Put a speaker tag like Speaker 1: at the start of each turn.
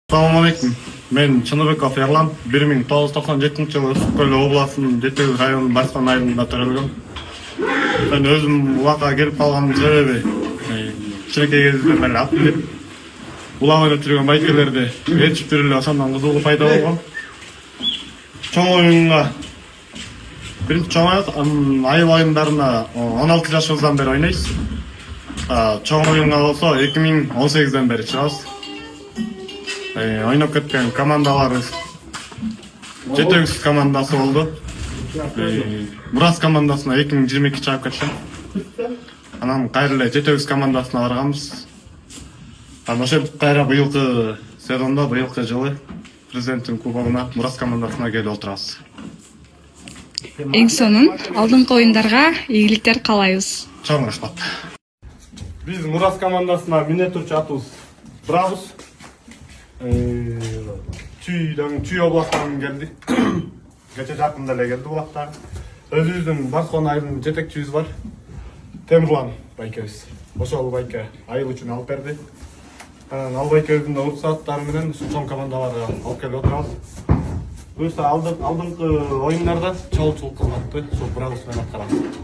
Speaker 1: Assalamu alaikum. Мен Чыныбеков Ерлан 1997 жылы Ысык-Көл обласынын Жетегиз районунун Барсан айылында төрөлгөм. Мен өзүм улакка келип калганымдын себеби кичинекей кезимден бери ат минип улак ойноп жүргөн байкелерди ээрчип жүрүп эле ошондон кызыгуу пайда болгон. Чоң оюнга биринчи чоң айыл оюндарына 16 жашыбыздан бери ойнойбуз. Чоң оюнга болсо 2018ден бери чыгабыз. Ойноп кеткен командаларыбыз Жетегиз командасы болду. Мурас командасына 2022 чыгып кеткен. Анан кайра эле Жетегиз командасына барганбыз. Ошентип кайра быйылкы сезондо, быйылкы жылы президенттин кубогуна Мурас командасына келип отурабыз.
Speaker 2: Эң сонун алдыңкы оюндарга ийгиликтер каалайбыз.
Speaker 1: Чоң рахмат. Биз Мурас командасына мине турчу атыбыз Брабус. Чүй областынан келди. Кече жакында эле келди улактар. Өзүбүздүн Барсон айылынын жетекчибиз бар. Темирлан байкебиз. Ошол байке айыл үчүн алып берди. Ал байкебиздин уруксаттары менен ушул чоң командаларга алып келип отурабыз. Буюрса алдыңкы оюндарда чогулчулук кызматты ушул Брабус менен аткарабыз.